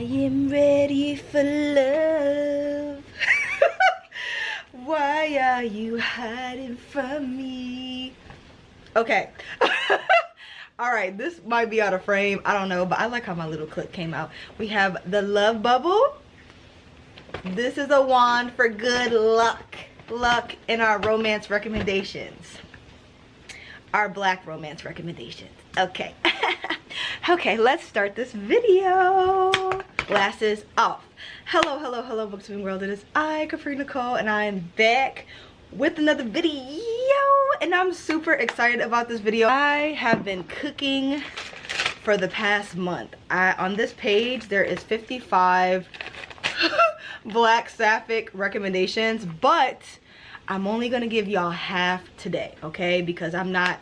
am ready for love. Why are you hiding from me? Okay. Alright, this might be out of frame. I don't know, but I like how my little clip came out. We have the love bubble. This is a wand for good luck. Luck in our romance recommendations. Our black romance recommendations. Okay. Okay, let's start this video. Glasses off. Hello, hello, hello, Booktubing world. It is I, Capri Nicole, and I am back with another video. And I'm super excited about this video. I have been cooking for the past month. On this page, there is 55 black Sapphic recommendations, but I'm only gonna give y'all half today, okay? Because I'm not,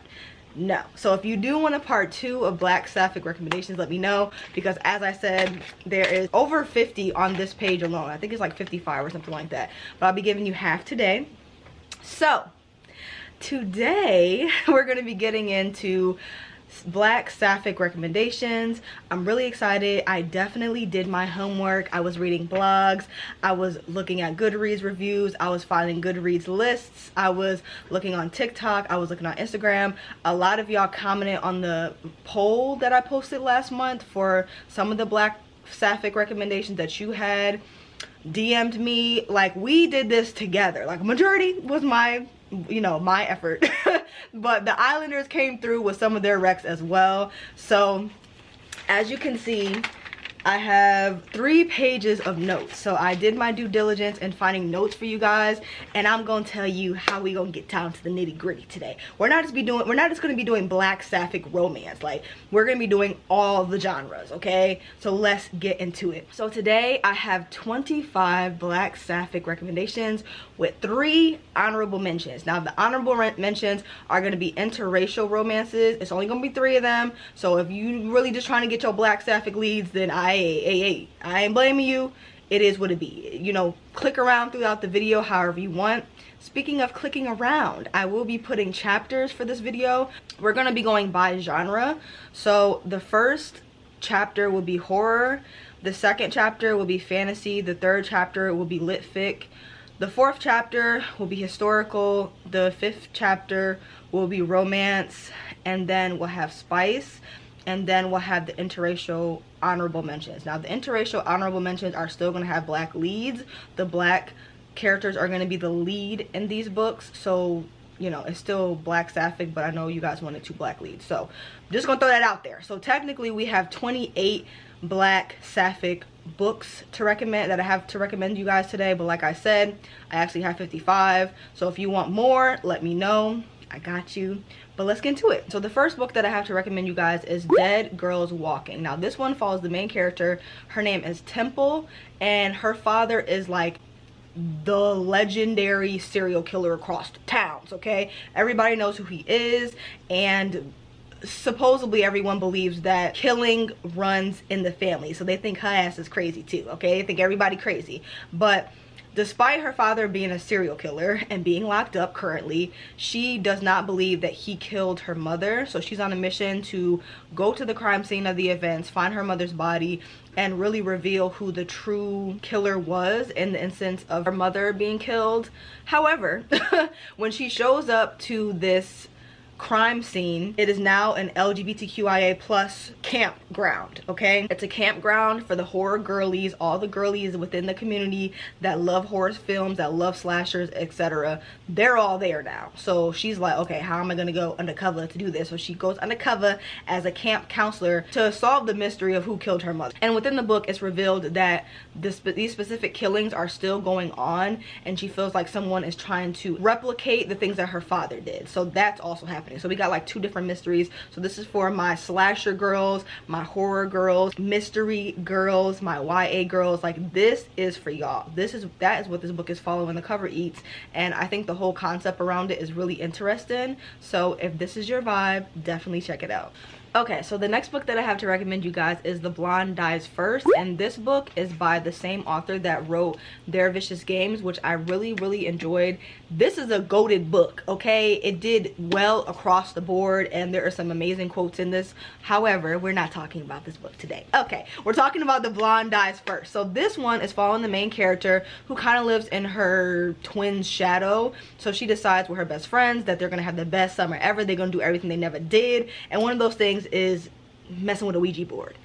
no. So if you do want a part 2 of black Sapphic recommendations, let me know, because as I said, there is over 50 on this page alone. I think it's like 55 or something like that, but I'll be giving you half today. So today we're going to be getting into black Sapphic recommendations. I'm really excited. I definitely did my homework. I was reading blogs, I was looking at Goodreads reviews, I was finding Goodreads lists, I was looking on TikTok, I was looking on Instagram. A lot of y'all commented on the poll that I posted last month for some of the black Sapphic recommendations that you had. DM'd me. Like, we did this together. Like, majority was my, you know, my effort. But the Islanders came through with some of their recs as well. So as you can see, I have 3 pages of notes. So I did my due diligence in finding notes for you guys, and I'm gonna tell you how we gonna get down to the nitty-gritty today. We're not just gonna be doing black Sapphic romance. Like, we're gonna be doing all the genres, okay? So let's get into it. So today I have 25 black Sapphic recommendations with 3 honorable mentions. Now the honorable mentions are gonna be interracial romances. It's only gonna be 3 of them. So if you really just trying to get your black Sapphic leads, then I ain't blaming you. It is what it be. You know, click around throughout the video however you want. Speaking of clicking around, I will be putting chapters for this video. We're gonna be going by genre. So the first chapter will be horror, the second chapter will be fantasy, the third chapter will be lit fic, the fourth chapter will be historical, the 5th chapter will be romance, and then we'll have spice, and then we'll have the interracial honorable mentions. Now the interracial honorable mentions are still going to have black leads. The black characters are going to be the lead in these books, so you know, it's still black Sapphic, but I know you guys wanted 2 black leads, so I'm just gonna throw that out there. So technically we have 28 black Sapphic books to recommend, that I have to recommend you guys today, but like I said, I actually have 55. So if you want more, let me know. I got you. But let's get into it. So the first book that I have to recommend you guys is Dead Girls Walking. Now this one follows the main character. Her name is Temple, and her father is like the legendary serial killer across the towns, okay? Everybody knows who he is, and supposedly everyone believes that killing runs in the family, so they think her ass is crazy too, okay? They think everybody crazy. But despite her father being a serial killer and being locked up currently, she does not believe that he killed her mother. So she's on a mission to go to the crime scene of the events, find her mother's body, and really reveal who the true killer was in the instance of her mother being killed. However, when she shows up to this crime scene, it is now an LGBTQIA plus campground, okay? It's a campground for the horror girlies, all the girlies within the community that love horror films, that love slashers, etc. They're all there now. So she's like, okay, how am I gonna go undercover to do this? So she goes undercover as a camp counselor to solve the mystery of who killed her mother. And within the book, it's revealed that these specific killings are still going on, and she feels like someone is trying to replicate the things that her father did. So that's also happening. So we got like 2 different mysteries. So this is for my slasher girls, my horror girls, mystery girls, my YA girls. Like, this is for y'all. That is what this book is following. The cover eats, and I think the whole concept around it is really interesting. So if this is your vibe, definitely check it out. Okay, so the next book that I have to recommend you guys is The Blonde Dies First, and this book is by the same author that wrote Their Vicious Games, which I really enjoyed. This is a goated book, okay? It did well across the board, and there are some amazing quotes in this. However, we're not talking about this book today. Okay, we're talking about The Blonde Dies First. So this one is following the main character who kind of lives in her twin's shadow. So she decides with her best friends that they're gonna have the best summer ever. They're gonna do everything they never did, and one of those things is messing with a Ouija board.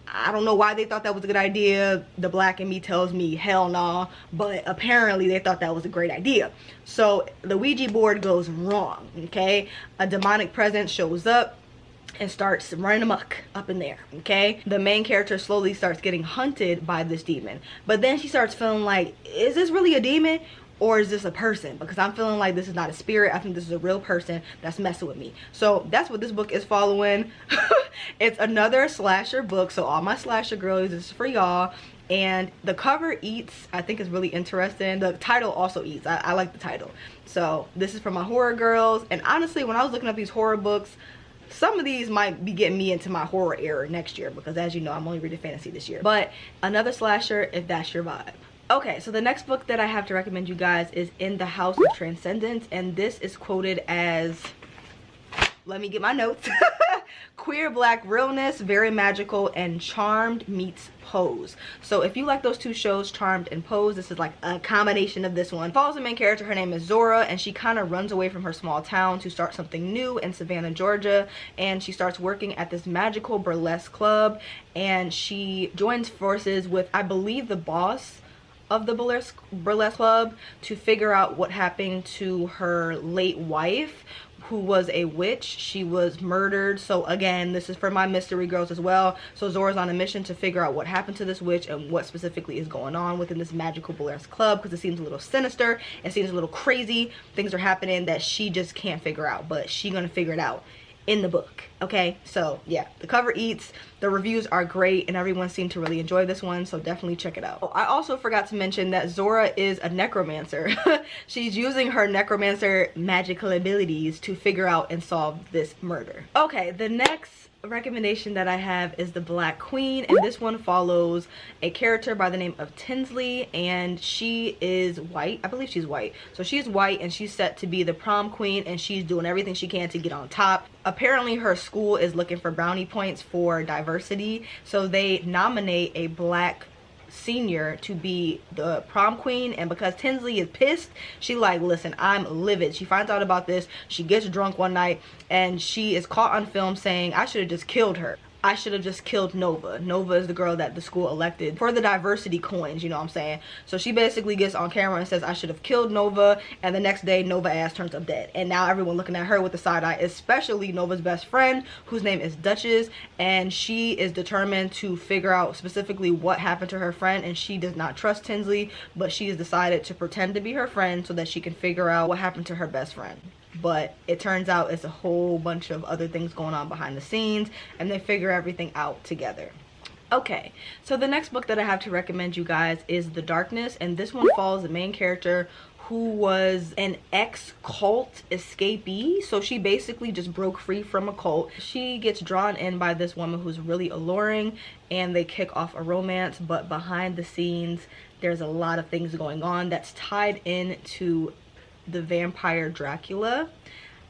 I don't know why they thought that was a good idea. The black in me tells me hell nah, but apparently they thought that was a great idea. So the Ouija board goes wrong, okay? A demonic presence shows up and starts running amok up in there, okay? The main character slowly starts getting hunted by this demon, but then she starts feeling like, is this really a demon? Or is this a person? Because I'm feeling like this is not a spirit. I think this is a real person that's messing with me. So that's what this book is following. It's another slasher book. So all my slasher girlies, this is for y'all. And the cover eats, I think is really interesting. The title also eats. I like the title. So this is for my horror girls. And honestly, when I was looking up these horror books, some of these might be getting me into my horror era next year. Because as you know, I'm only reading fantasy this year. But another slasher if that's your vibe. Okay, so the next book that I have to recommend you guys is In the House of Transcendence, and this is quoted as, let me get my notes, queer black realness, very magical, and Charmed meets Pose. So if you like those two shows, Charmed and Pose, this is like a combination of this one. Follows the main character, her name is Zora, and she kind of runs away from her small town to start something new in Savannah, Georgia, and she starts working at this magical burlesque club, and she joins forces with, I believe, the boss of the burlesque club to figure out what happened to her late wife, who was a witch. She was murdered. So again, this is for my mystery girls as well. So Zora's on a mission to figure out what happened to this witch and what specifically is going on within this magical burlesque club, because it seems a little sinister, it seems a little crazy. Things are happening that she just can't figure out, but she's gonna figure it out in the book. Okay, so yeah, the cover eats, the reviews are great, and everyone seemed to really enjoy this one, so definitely check it out. Oh, I also forgot to mention that Zora is a necromancer. She's using her necromancer magical abilities to figure out and solve this murder. Okay, the next recommendation that I have is The Black Queen, and this one follows a character by the name of Tinsley, and she is white. I believe she's white. So she's white, and she's set to be the prom queen, and she's doing everything she can to get on top. Apparently her school is looking for brownie points for diversity, so they nominate a black senior to be the prom queen, and because Tinsley is pissed, she like, listen, I'm livid. She finds out about this, she gets drunk one night, and she is caught on film saying, I should have just killed her. I should have just killed Nova. Nova is the girl that the school elected for the diversity coins, you know what I'm saying? So she basically gets on camera and says, I should have killed Nova, and the next day Nova ass turns up dead. And now everyone looking at her with the side eye, especially Nova's best friend, whose name is Duchess, and she is determined to figure out specifically what happened to her friend, and she does not trust Tinsley, but she has decided to pretend to be her friend so that she can figure out what happened to her best friend. But it turns out it's a whole bunch of other things going on behind the scenes, and they figure everything out together. Okay, so the next book that I have to recommend you guys is The Darkness, and this one follows the main character who was an ex-cult escapee. So she basically just broke free from a cult. She gets drawn in by this woman who's really alluring, and they kick off a romance, but behind the scenes there's a lot of things going on that's tied into the vampire Dracula.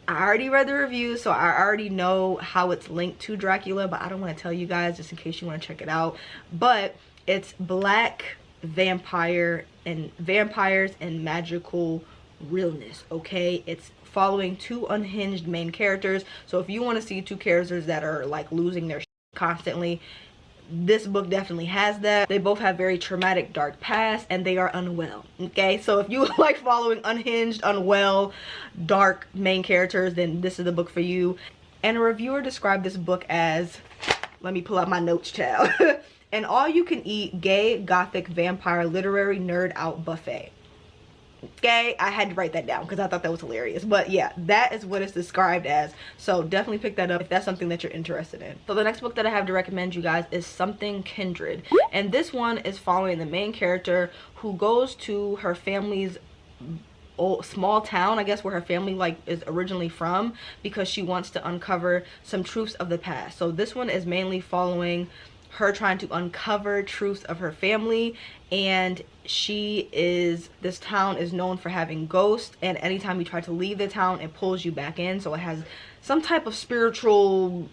I already read the review, so I already know how it's linked to Dracula, but I don't want to tell you guys just in case you want to check it out. But it's black vampires and magical realness, okay? It's following two unhinged main characters. So if you want to see two characters that are like losing their shit constantly, this book definitely has that. They both have very traumatic, dark past, and they are unwell, okay? So if you like following unhinged, unwell, dark main characters, then this is the book for you. And a reviewer described this book as, let me pull out my notes, child, an all-you-can-eat gay gothic vampire literary nerd out buffet. Okay, I had to write that down because I thought that was hilarious. But yeah, that is what it's described as, so definitely pick that up if that's something that you're interested in. So the next book that I have to recommend you guys is Something Kindred, and this one is following the main character who goes to her family's old small town, I guess, where her family like is originally from, because she wants to uncover some truths of the past. So this one is mainly following her trying to uncover truths of her family. And this town is known for having ghosts, and anytime you try to leave the town, it pulls you back in. So it has some type of spiritual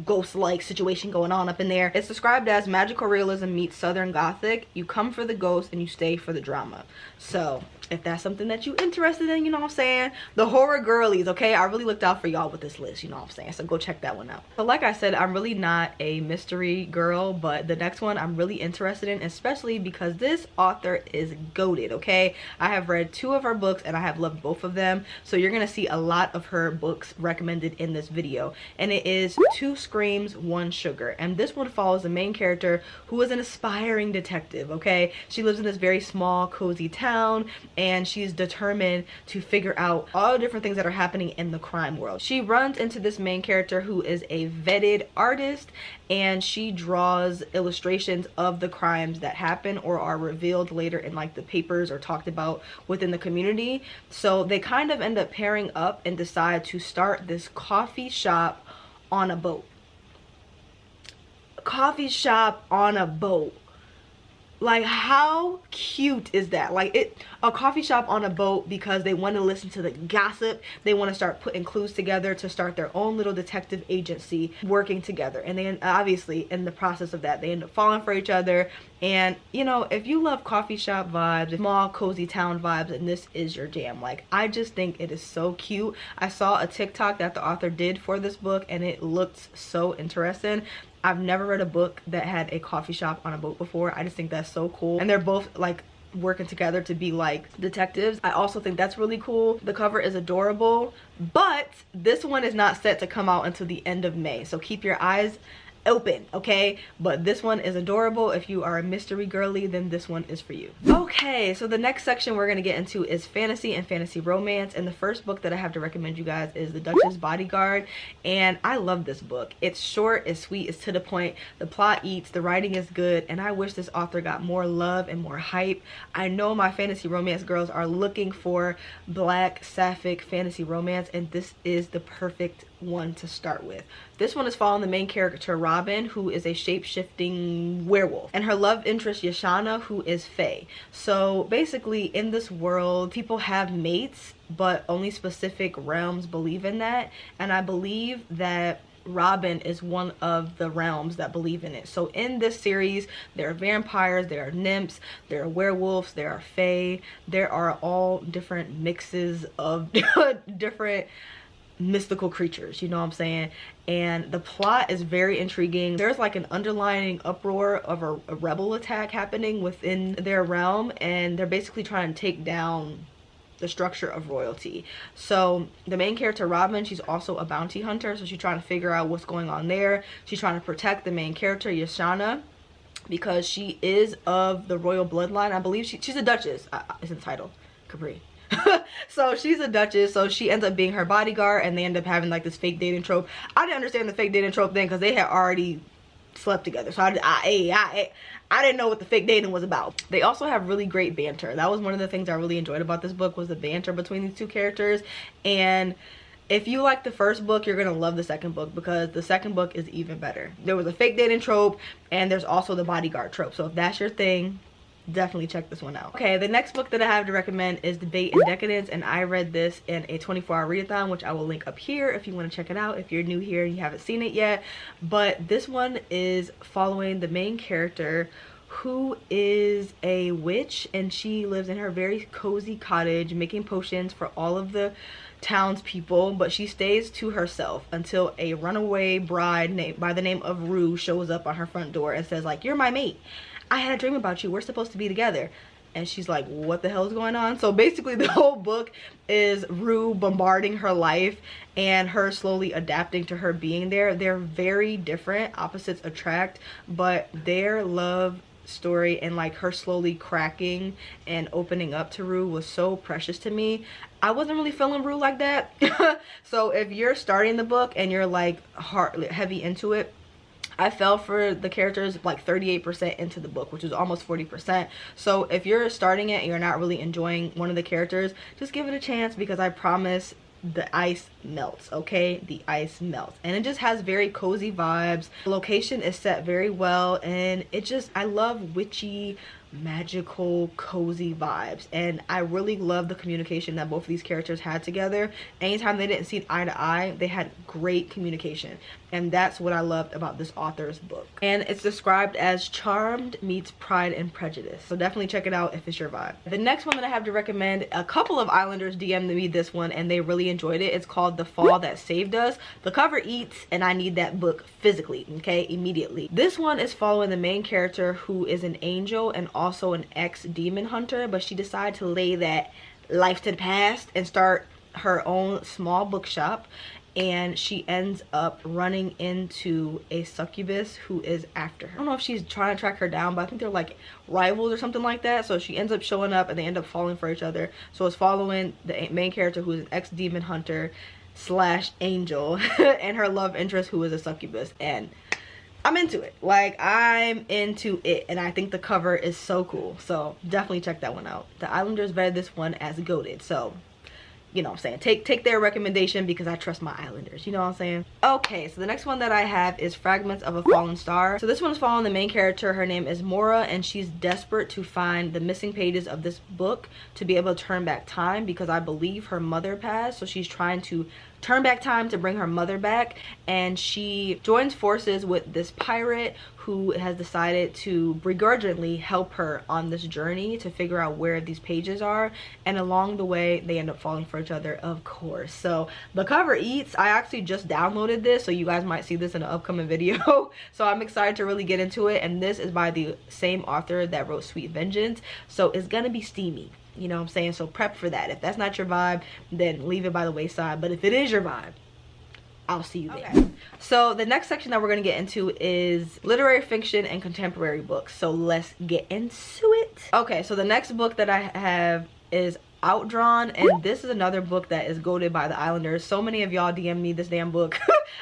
ghost-like situation going on up in there. It's described as magical realism meets Southern Gothic. You come for the ghost and you stay for the drama. So if that's something that you're interested in, you know what I'm saying, the horror girlies, okay, I really looked out for y'all with this list, you know what I'm saying, so go check that one out. But like I said, I'm really not a mystery girl, but the next one I'm really interested in, especially because this author is goated, okay. I have read 2 of her books and I have loved both of them, so you're gonna see a lot of her books recommended in this video, and it is 2 Screams, 1 Sugar. And this one follows the main character, who is an aspiring detective, okay. She lives in this very small cozy town, and she's determined to figure out all the different things that are happening in the crime world. She runs into this main character who is a vetted artist, and she draws illustrations of the crimes that happen or are revealed later in like the papers or talked about within the community. So they kind of end up pairing up and decide to start this coffee shop on a boat. Coffee shop on a boat. Like, how cute is that? Like, a coffee shop on a boat, because they want to listen to the gossip. They want to start putting clues together to start their own little detective agency working together. And then obviously in the process of that, they end up falling for each other. And you know, if you love coffee shop vibes, small cozy town vibes, and this is your jam, like, I just think it is so cute. I saw a TikTok that the author did for this book and it looked so interesting. I've never read a book that had a coffee shop on a boat before. I just think that's so cool. And they're both like working together to be like detectives. I also think that's really cool. The cover is adorable, but this one is not set to come out until the end of May. So keep your eyes open, okay? But this one is adorable. If you are a mystery girly, then this one is for you. Okay, so the next section we're gonna get into is fantasy and fantasy romance, and the first book that I have to recommend you guys is The Duchess Bodyguard. And I love this book. It's short, it's sweet, it's to the point, the plot eats, the writing is good, and I wish this author got more love and more hype. I know my fantasy romance girls are looking for black sapphic fantasy romance, and this is the perfect one to start with. This one is following the main character Robin, who is a shape-shifting werewolf, and her love interest Yashana, who is fae. So basically in this world, people have mates, but only specific realms believe in that, and I believe that Robin is one of the realms that believe in it. So in this series, there are vampires, there are nymphs, there are werewolves, there are fae, there are all different mixes of different mystical creatures, you know what I'm saying? And the plot is very intriguing. There's like an underlying uproar of a rebel attack happening within their realm, and they're basically trying to take down the structure of royalty. So the main character Robin, she's also a bounty hunter, so she's trying to figure out what's going on there. She's trying to protect the main character Yashana, because she is of the royal bloodline. I believe she's a duchess. It's in the title, Capri. So she's a duchess, so she ends up being her bodyguard, and they end up having like this fake dating trope. I didn't understand the fake dating trope thing because they had already slept together, so I didn't know what the fake dating was about. They also have really great banter. That was one of the things I really enjoyed about this book, was the banter between these 2 characters. And if you like the first book, you're gonna love the second book, because the second book is even better. There was a fake dating trope, and there's also the bodyguard trope. So if that's your thing, definitely check this one out. Okay, the next book that I have to recommend is Debate and Decadence, and I read this in a 24-hour readathon, which I will link up here if you want to check it out if you're new here and you haven't seen it yet. But this one is following the main character, who is a witch, and she lives in her very cozy cottage making potions for all of the townspeople, but she stays to herself until a runaway bride by the name of Rue shows up on her front door and says like, "You're my mate. I had a dream about you. We're supposed to be together." And she's like, what the hell is going on? So basically the whole book is Rue bombarding her life and her slowly adapting to her being there. They're very different, opposites attract, but their love story and like her slowly cracking and opening up to Rue was so precious to me. I wasn't really feeling Rue like that. So if you're starting the book and you're like heavy into it, I fell for the characters like 38% into the book, which is almost 40%. So if you're starting it and you're not really enjoying one of the characters, just give it a chance, because I promise the ice melts. Okay, the ice melts, and it just has very cozy vibes. The location is set very well, and it just, I love witchy, magical, cozy vibes, and I really love the communication that both of these characters had together. Anytime they didn't see eye to eye, they had great communication, and that's what I loved about this author's book. And it's described as Charmed meets Pride and Prejudice, so definitely check it out if it's your vibe. The next one that I have to recommend, a couple of Islanders DM'd me this one and they really enjoyed it. It's called The Fall That Saved Us. The cover eats, and I need that book physically, okay, immediately. This one is following the main character, who is an angel and also an ex-demon hunter, but she decided to lay that life to the past and start her own small bookshop, and she ends up running into a succubus who is after her. I don't know if she's trying to track her down, but I think they're like rivals or something like that. So she ends up showing up and they end up falling for each other. So it's following the main character, who is an ex-demon hunter slash angel and her love interest, who is a succubus, and I'm into it. Like, I'm into it, and I think the cover is so cool, so definitely check that one out. The Islanders vetted this one as goated, so you know what I'm saying, take their recommendation, because I trust my Islanders, you know what I'm saying. Okay, so the next one that I have is Fragments of a Fallen Star. So this one is following the main character. Her name is Mora, and she's desperate to find the missing pages of this book to be able to turn back time, because I believe her mother passed, so she's trying to turn back time to bring her mother back. And she joins forces with this pirate who has decided to begrudgingly help her on this journey to figure out where these pages are, and along the way they end up falling for each other, of course. So the cover eats. I actually just downloaded this, so you guys might see this in an upcoming video. So I'm excited to really get into it, and this is by the same author that wrote Sweet Vengeance, so it's gonna be steamy, you know what I'm saying. So prep for that. If that's not your vibe, then leave it by the wayside, but if it is your vibe, I'll see you there. Okay. So the next section that we're going to get into is literary fiction and contemporary books. So let's get into it. Okay, so the next book that I have is Outdrawn, and this is another book that is goated by the Islanders. So many of y'all DM me this damn book.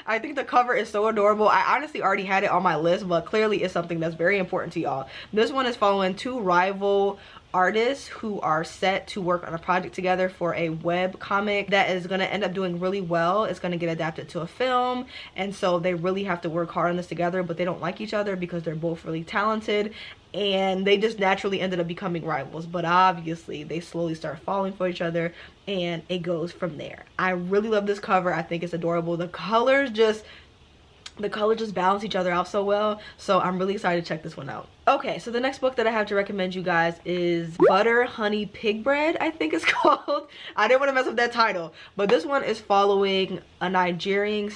I think the cover is so adorable. I honestly already had it on my list, but clearly it's something that's very important to y'all. This one is following two rival artists who are set to work on a project together for a web comic that is going to end up doing really well. It's going to get adapted to a film, and so they really have to work hard on this together, but they don't like each other because they're both really talented, and they just naturally ended up becoming rivals. But obviously they slowly start falling for each other, and it goes from there. I really love this cover. I think it's adorable. The colors just balance each other out so well, so I'm really excited to check this one out. Okay, so the next book that I have to recommend you guys is Butter Honey Pig Bread, I think it's called. I didn't want to mess up that title, but this one is following a Nigerian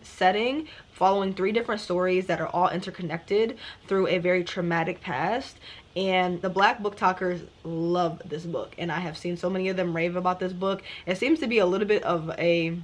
setting, following 3 different stories that are all interconnected through a very traumatic past. And the Black book talkers love this book, and I have seen so many of them rave about this book. It seems to be a little bit of a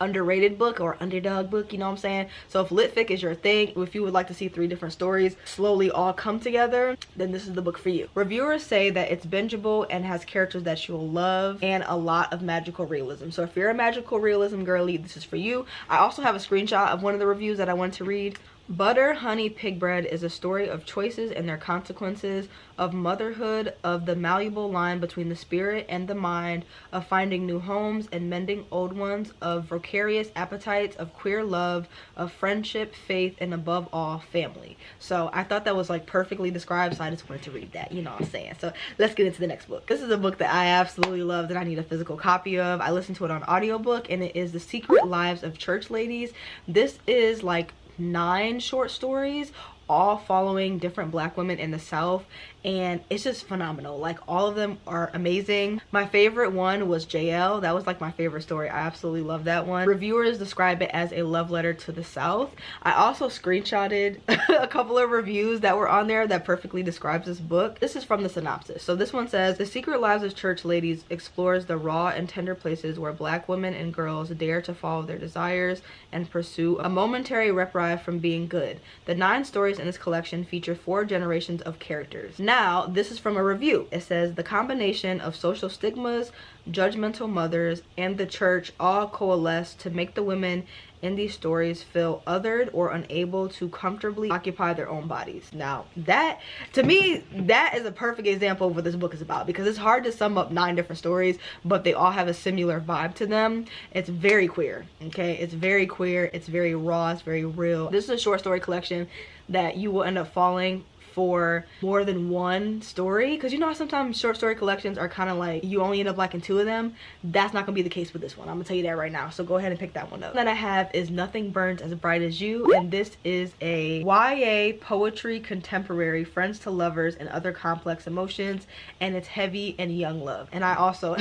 underrated book or underdog book, you know what I'm saying. So if lit fic is your thing, if you would like to see 3 different stories slowly all come together, then this is the book for you. Reviewers say that it's bingeable and has characters that you'll love and a lot of magical realism. So if you're a magical realism girly, this is for you. I also have a screenshot of one of the reviews that I want to read. Butter Honey Pig Bread is a story of choices and their consequences, of motherhood, of the malleable line between the spirit and the mind, of finding new homes and mending old ones, of vicarious appetites, of queer love, of friendship, faith, and above all, family. So I thought that was like perfectly described, so I just wanted to read that, you know what I'm saying. So let's get into the next book. This is a book that I absolutely love, that I need a physical copy of. I listened to it on audiobook, and it is The Secret Lives of Church Ladies. This is like 9 short stories, all following different Black women in the South, and it's just phenomenal. Like, all of them are amazing. My favorite one was JL. That was like my favorite story. I absolutely love that one. Reviewers describe it as a love letter to the South. I also screenshotted a couple of reviews that were on there that perfectly describes this book. This is from the synopsis. So this one says, The Secret Lives of Church Ladies explores the raw and tender places where Black women and girls dare to follow their desires and pursue a momentary reprieve from being good. The 9 stories in this collection feature 4 generations of characters. Now, this is from a review. It says, the combination of social stigmas, judgmental mothers, and the church all coalesce to make the women in these stories feel othered or unable to comfortably occupy their own bodies. Now that, to me, that is a perfect example of what this book is about, because it's hard to sum up 9 different stories, but they all have a similar vibe to them. It's very queer, okay? It's very queer, it's very raw, it's very real. This is a short story collection that you will end up falling for more than one story, because you know sometimes short story collections are kind of like you only end up liking 2 of them. That's not gonna be the case with this one. I'm gonna tell you that right now, so go ahead and pick that one up. That I have is Nothing Burns as Bright as You, and this is a YA poetry contemporary, friends to lovers and other complex emotions, and it's heavy and young love. And I also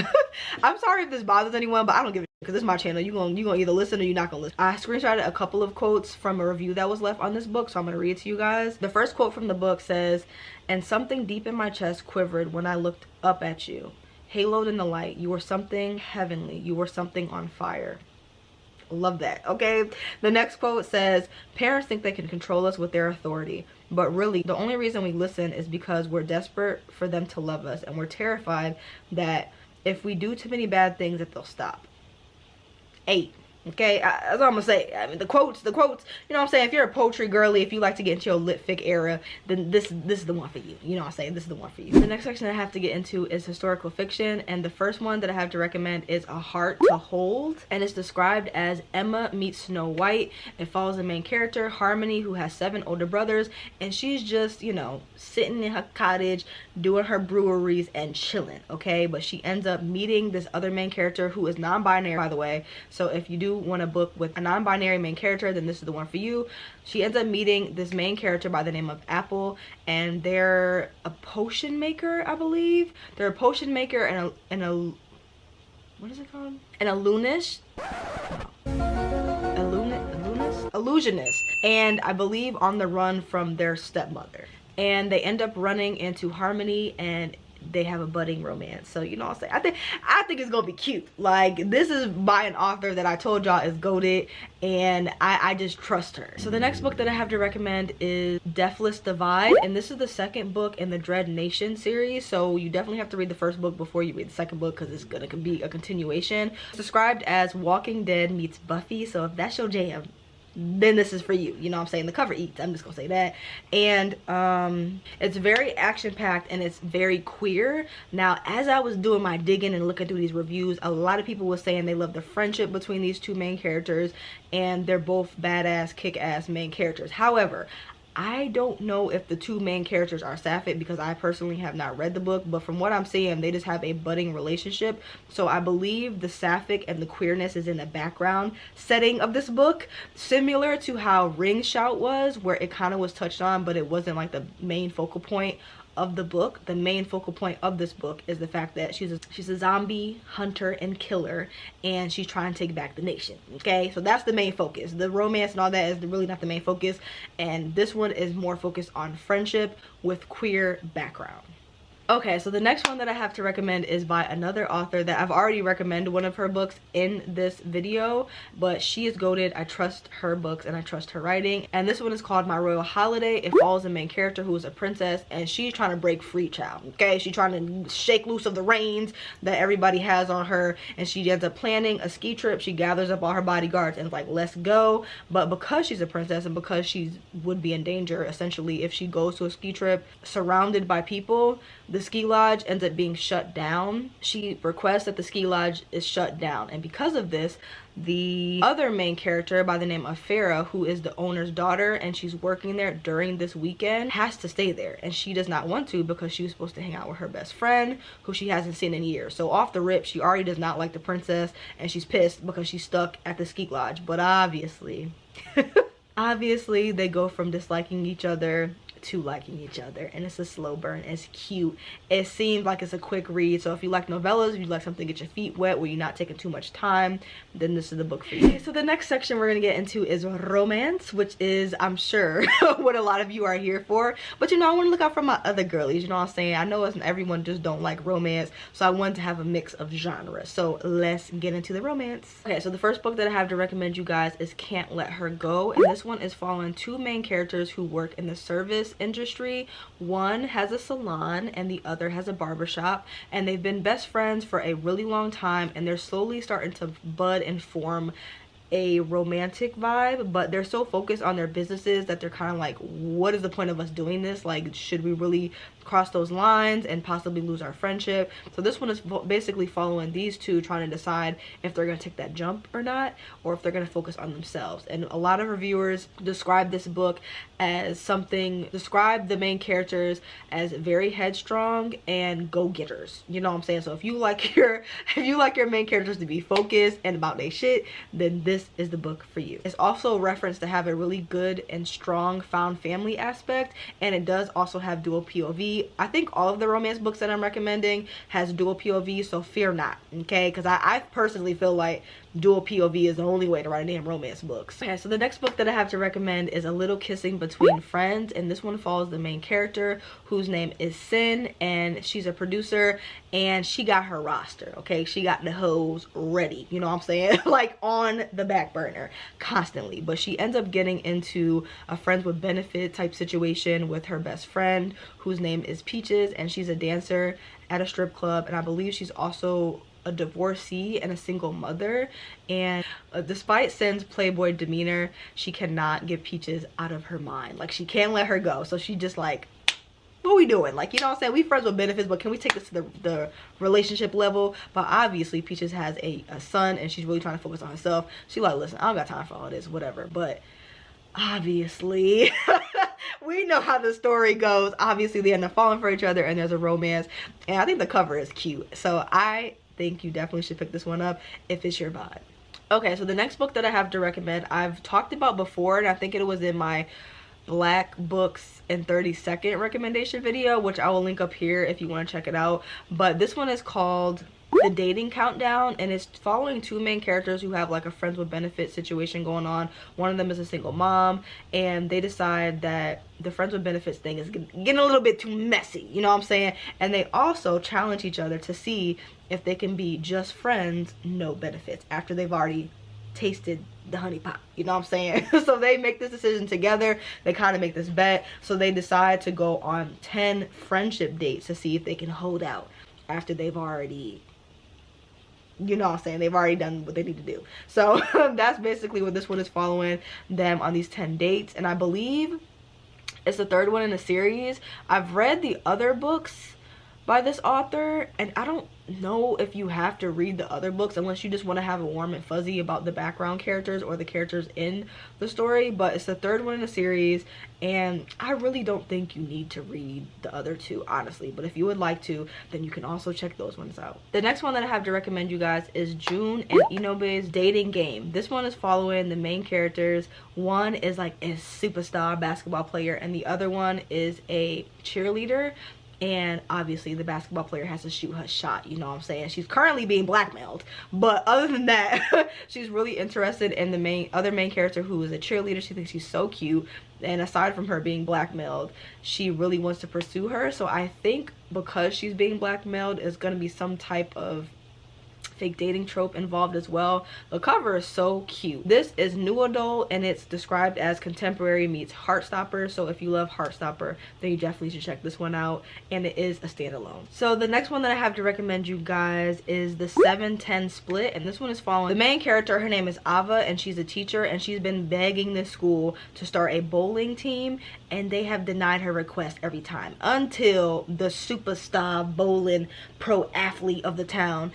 I'm sorry if this bothers anyone, but I don't give a because this is my channel. You gonna either listen or you're not gonna listen. I screenshotted a couple of quotes from a review that was left on this book, so I'm gonna read it to you guys. The first quote from the book says, "And something deep in my chest quivered when I looked up at you. Haloed in the light, you were something heavenly. You were something on fire." Love that. Okay, the next quote says, "Parents think they can control us with their authority, but really the only reason we listen is because we're desperate for them to love us, and we're terrified that if we do too many bad things that they'll stop." 8. Okay, that's all I'm gonna say. I mean, the quotes, you know what I'm saying? If you're a poetry girly, if you like to get into your lit fic era, then this is the one for you. You know what I'm saying? This is the one for you. The next section I have to get into is historical fiction, and the first one that I have to recommend is A Heart to Hold, and it's described as Emma meets Snow White. It follows the main character, Harmony, who has 7 older brothers, and she's just, you know, sitting in her cottage doing her breweries and chilling, okay? But she ends up meeting this other main character who is non-binary, by the way. So if you do want a book with a non-binary main character, then this is the one for you. She ends up meeting this main character by the name of Apple, and they're a potion maker, I believe. They're a potion maker and a what is it called? An illusionist. Illusionist, and I believe on the run from their stepmother. And they end up running into Harmony, and they have a budding romance. So you know what I'm saying, I think it's gonna be cute. Like, this is by an author that I told y'all is goated, and I just trust her. So the next book that I have to recommend is Deathless Divide, and this is the second book in the Dread Nation series, so you definitely have to read the first book before you read the second book, because it's gonna be a continuation. It's described as Walking Dead meets Buffy, so if that's your jam, then this is for you. You know what I'm saying? The cover eats, I'm just gonna say that. And it's very action-packed and it's very queer. Now, as I was doing my digging and looking through these reviews, a lot of people were saying they love the friendship between these 2 main characters, and they're both badass, kick-ass main characters. However, I don't know if the 2 main characters are Sapphic, because I personally have not read the book, but from what I'm seeing, they just have a budding relationship. So I believe the Sapphic and the queerness is in the background setting of this book, similar to how Ring Shout was, where it kind of was touched on, but it wasn't like the main focal point of the book. The main focal point of this book is the fact that she's a zombie hunter and killer, and she's trying to take back the nation. Okay, so that's the main focus. The romance and all that is really not the main focus, and this one is more focused on friendship with queer background. Okay, so the next one that I have to recommend is by another author that I've already recommended one of her books in this video, but she is goated. I trust her books and I trust her writing, and this one is called My Royal Holiday. It follows a main character who is a princess, and she's trying to break free, child. Okay, she's trying to shake loose of the reins that everybody has on her, and she ends up planning a ski trip. She gathers up all her bodyguards and is like, let's go. But because she's a princess and because she would be in danger essentially if she goes to a ski trip surrounded by people, the ski lodge ends up being shut down. She requests that the ski lodge is shut down, and because of this, the other main character by the name of Farah, who is the owner's daughter and she's working there during this weekend, has to stay there, and she does not want to because she was supposed to hang out with her best friend who she hasn't seen in years. So off the rip, she already does not like the princess, and she's pissed because she's stuck at the ski lodge. But obviously obviously they go from disliking each other to liking each other, and it's a slow burn. It's cute. It seems like it's a quick read, so if you like novellas, if you like something to get your feet wet where you're not taking too much time, then this is the book for you. Okay, so the next section we're gonna get into is romance, which is, I'm sure, what a lot of you are here for. But you know, I want to look out for my other girlies, you know what I'm saying? I know everyone just don't like romance, so I wanted to have a mix of genres. So let's get into the romance. Okay, so the first book that I have to recommend you guys is Can't Let Her Go, and this one is following 2 main characters who work in the service industry. One has a salon and the other has a barbershop, and they've been best friends for a really long time, and they're slowly starting to bud and form a romantic vibe, but they're so focused on their businesses that they're kind of like, what is the point of us doing this? Like, should we really cross those lines and possibly lose our friendship? So this one is basically following these two, trying to decide if they're going to take that jump or not, or if they're going to focus on themselves. And a lot of reviewers describe this book as describe the main characters as very headstrong and go-getters. You know what I'm saying? So if you like your main characters to be focused and about their shit, then this is the book for you. It's also referenced to have a really good and strong found family aspect, and it does also have dual POV. I think all of the romance books that I'm recommending has dual POV, so fear not, okay? Because I personally feel like dual POV is the only way to write a damn romance books. Okay, so the next book that I have to recommend is A Little Kissing Between Friends, and this one follows the main character, whose name is Sin, and she's a producer, and she got her roster, okay? She got the hoes ready, you know what I'm saying? Like on the back burner constantly. But she ends up getting into a friends with benefit type situation with her best friend, whose name is Peaches, and she's a dancer at a strip club, and I believe she's also a divorcee and a single mother. And despite Sin's playboy demeanor, she cannot get Peaches out of her mind. Like, she can't let her go. So she just like, what we doing? Like, you know what I'm saying? We friends with benefits, but can we take this to the relationship level? But obviously Peaches has a son, and she's really trying to focus on herself. She like, listen, I don't got time for all this, whatever. But obviously we know how the story goes. Obviously they end up falling for each other, and there's a romance, and I think the cover is cute. So I think you definitely should pick this one up if it's your vibe. Okay, so the next book that I have to recommend, I've talked about before, and I think it was in my Black Books in 30-second recommendation video, which I will link up here if you want to check it out. But this one is called The Dating Countdown, and it's following two main characters who have like a friends with benefit situation going on. One of them is a single mom, and they decide that the friends with benefits thing is getting a little bit too messy, you know what I'm saying? And they also challenge each other to see if they can be just friends, no benefits, after they've already tasted the honey pot, you know what I'm saying? So they make this decision together. They kind of make this bet. So they decide to go on 10 friendship dates to see if they can hold out after they've already, you know what I'm saying, they've already done what they need to do. So that's basically what this one is following them on these 10 dates. And I believe it's the third one in the series. I've read the other books by this author, and I don't know if you have to read the other books unless you just want to have a warm and fuzzy about the background characters or the characters in the story. But it's the third one in the series, and I really don't think you need to read the other two, honestly. But if you would like to, then you can also check those ones out. The next one that I have to recommend you guys is June and Inobe's Dating Game. This one is following the main characters. One is like a superstar basketball player, and the other one is a cheerleader. And obviously the basketball player has to shoot her shot, you know what I'm saying? She's currently being blackmailed, but other than that, she's really interested in the other main character, who is a cheerleader. She thinks she's so cute, and aside from her being blackmailed, she really wants to pursue her. So I think because she's being blackmailed, is going to be some type of fake dating trope involved as well. The cover is so cute. This is new adult, and it's described as contemporary meets Heartstopper. So if you love Heartstopper, then you definitely should check this one out, and it is a standalone. So the next one that I have to recommend you guys is the 7-10 Split, and this one is following the main character. Her name is Ava, and she's a teacher, and she's been begging this school to start a bowling team, and they have denied her request every time, until the superstar bowling pro athlete of the town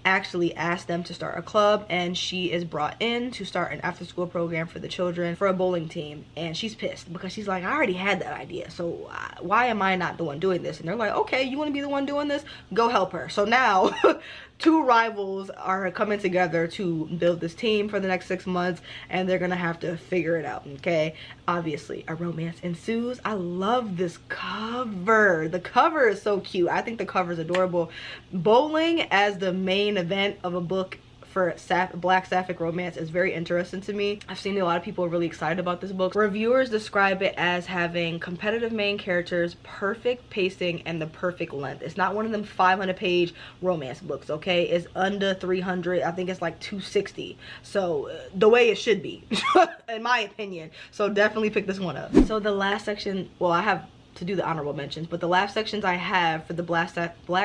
actually asked them to start a club, and she is brought in to start an after-school program for the children for a bowling team. And she's pissed because she's like, I already had that idea, so why am I not the one doing this? And they're like, okay, you want to be the one doing this? Go help her. So now two rivals are coming together to build this team for the next 6 months, and they're gonna have to figure it out, okay? Obviously a romance ensues. I love this cover. The cover is so cute. I think the cover is adorable. Bowling as the main event of a book for Black Sapphic romance is very interesting to me. I've seen a lot of people really excited about this book. Reviewers describe it as having competitive main characters, perfect pacing, and the perfect length. It's not one of them 500-page romance books, okay? It's under 300. I think it's like 260. So the way it should be, in my opinion. So definitely pick this one up. So the last section, well, I have to do the honorable mentions, but the last sections I have for the Black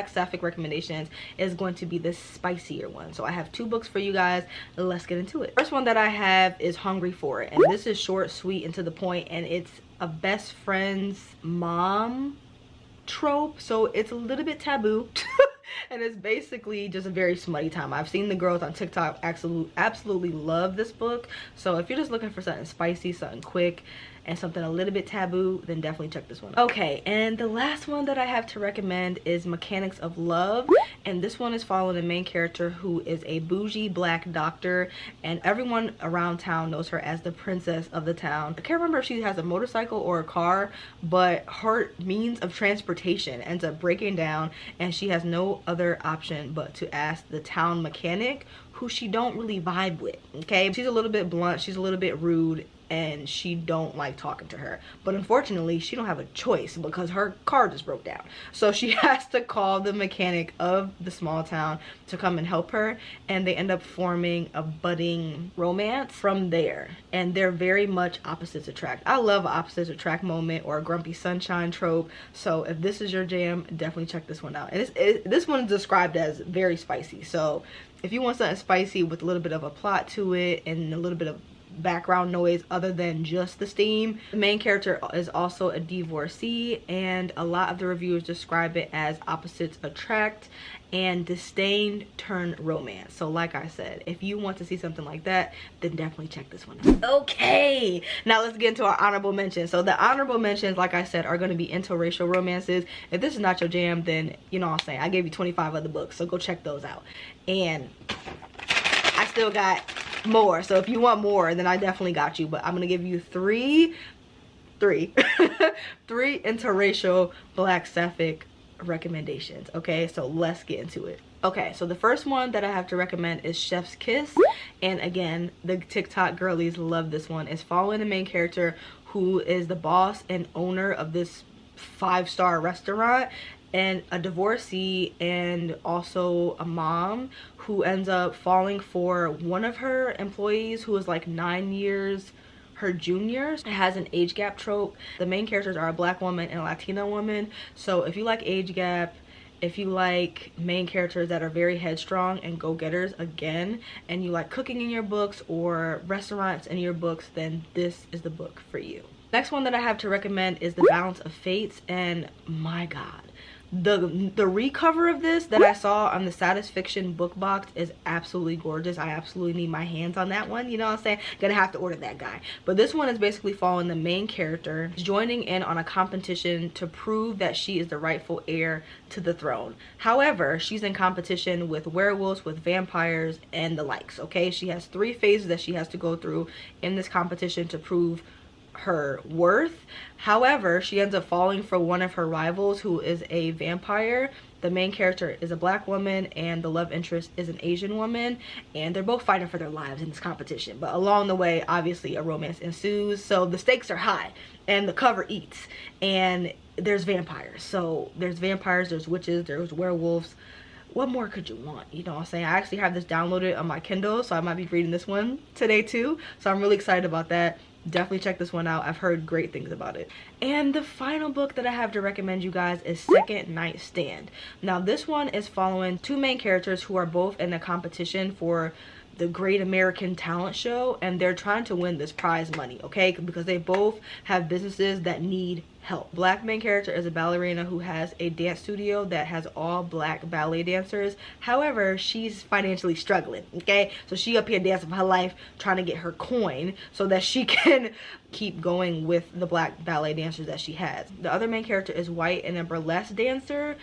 Sapphic recommendations is going to be the spicier one. So I have 2 books for you guys. Let's get into it. First one that I have is Hungry for It, and this is short, sweet, and to the point, and it's a best friend's mom trope, so it's a little bit taboo. And it's basically just a very smutty time. I've seen the girls on TikTok absolutely love this book. So if you're just looking for something spicy, something quick, and something a little bit taboo, then definitely check this one out. Okay, and the last one that I have to recommend is Mechanics of Love, and this one is following the main character who is a bougie black doctor, and everyone around town knows her as the princess of the town. I can't remember if she has a motorcycle or a car, but her means of transportation ends up breaking down, and she has no other option but to ask the town mechanic, who she don't really vibe with. Okay, she's a little bit blunt, she's a little bit rude, and she don't like talking to her, but unfortunately she don't have a choice because her car just broke down, so she has to call the mechanic of the small town to come and help her, and they end up forming a budding romance from there, and they're very much opposites attract. I love an opposites attract moment or a grumpy sunshine trope, so if this is your jam, definitely check this one out. And this one is described as very spicy, so if you want something spicy with a little bit of a plot to it and a little bit of background noise other than just the steam. The main character is also a divorcee, and a lot of the reviewers describe it as opposites attract and disdain turn romance. So like I said, if you want to see something like that, then definitely check this one out. Okay, now let's get into our honorable mentions. So the honorable mentions, like I said, are going to be interracial romances. If this is not your jam, then you know what I'm saying, I gave you 25 other books, so go check those out. And I still got more, so if you want more, then I definitely got you, but I'm gonna give you three interracial Black Sapphic recommendations. Okay, so let's get into it. Okay, so the first one that I have to recommend is Chef's Kiss, and again, the TikTok girlies love this one. It's following the main character who is the boss and owner of this 5-star restaurant, and a divorcee and also a mom who ends up falling for one of her employees who is like 9 years her juniors. It has an age gap trope. The main characters are a black woman and a Latina woman, so if you like age gap, if you like main characters that are very headstrong and go-getters again, and you like cooking in your books or restaurants in your books, then this is the book for you. Next one that I have to recommend is The Balance of Fates, and my god, the recover of this that I saw on the Satis Fiction book box is absolutely gorgeous. I absolutely need my hands on that one, you know what I'm saying? Gonna have to order that guy. But this one is basically following the main character joining in on a competition to prove that she is the rightful heir to the throne. However, she's in competition with werewolves, with vampires, and the likes. Okay, she has 3 phases that she has to go through in this competition to prove her worth. However, she ends up falling for one of her rivals who is a vampire. The main character is a black woman and the love interest is an Asian woman, and they're both fighting for their lives in this competition, but along the way obviously a romance ensues, so the stakes are high and the cover eats, and there's vampires. So there's vampires, there's witches, there's werewolves. What more could you want? You know what I'm saying? I actually have this downloaded on my Kindle, so I might be reading this one today too, so I'm really excited about that. Definitely check this one out. I've heard great things about it. And the final book that I have to recommend you guys is Second Night Stand. Now this one is following 2 main characters who are both in a competition for the Great American Talent Show, and they're trying to win this prize money, okay, because they both have businesses that need help. Black main character is a ballerina who has a dance studio that has all black ballet dancers. However, she's financially struggling, okay, so she up here dancing for her life trying to get her coin so that she can keep going with the black ballet dancers that she has. The other main character is white and a burlesque dancer,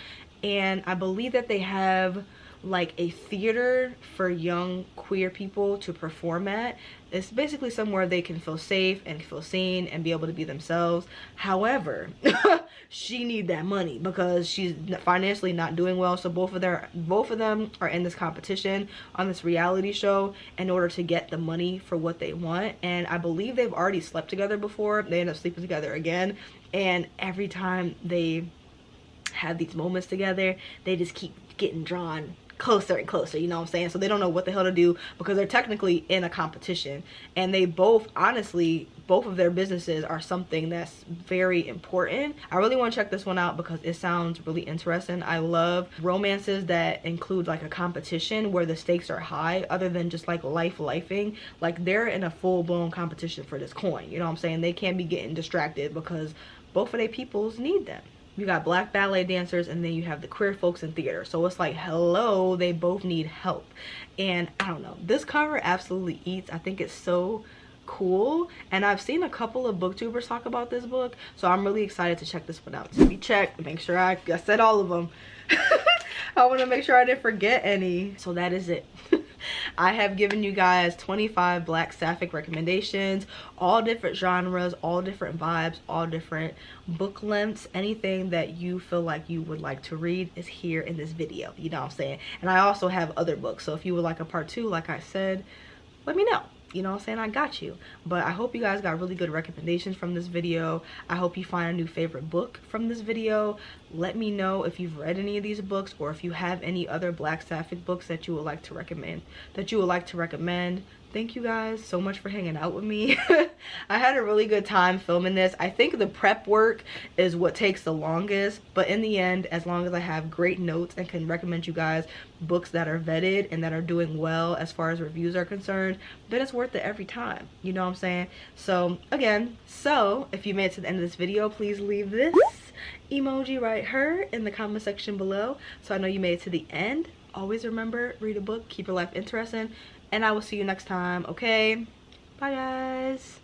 and I believe that they have like a theater for young queer people to perform at. It's basically somewhere they can feel safe and feel seen and be able to be themselves. However, she need that money because she's financially not doing well, so both of them are in this competition on this reality show in order to get the money for what they want. And I believe they've already slept together before. They end up sleeping together again, and every time they have these moments together, they just keep getting drawn closer and closer, you know what I'm saying? So they don't know what the hell to do because they're technically in a competition, and they both honestly both of their businesses are something that's very important. I really want to check this one out because it sounds really interesting. I love romances that include like a competition where the stakes are high, other than just like lifing. Like they're in a full-blown competition for this coin, you know what I'm saying? They can't be getting distracted because both of their peoples need them. You got black ballet dancers, and then you have the queer folks in theater. So it's like, hello, they both need help. And I don't know, this cover absolutely eats. I think it's so cool, and I've seen a couple of booktubers talk about this book, so I'm really excited to check this one out. To be checked, make sure I said all of them. I want to make sure I didn't forget any. So that is it. I have given you guys 25 black sapphic recommendations, all different genres, all different vibes, all different book lengths. Anything that you feel like you would like to read is here in this video, you know what I'm saying? And I also have other books, so if you would like a part 2, like I said, let me know. You know what I'm saying? I got you. But I hope you guys got really good recommendations from this video. I hope you find a new favorite book from this video. Let me know if you've read any of these books, or if you have any other black sapphic books that you would like to recommend. Thank you guys so much for hanging out with me. I had a really good time filming this. I think the prep work is what takes the longest, but in the end, as long as I have great notes and can recommend you guys books that are vetted and that are doing well as far as reviews are concerned, then it's worth it every time, you know what I'm saying? So again, if you made it to the end of this video, please leave this emoji right here in the comment section below so I know you made it to the end. Always remember, read a book, keep your life interesting, and I will see you next time. Okay, bye guys.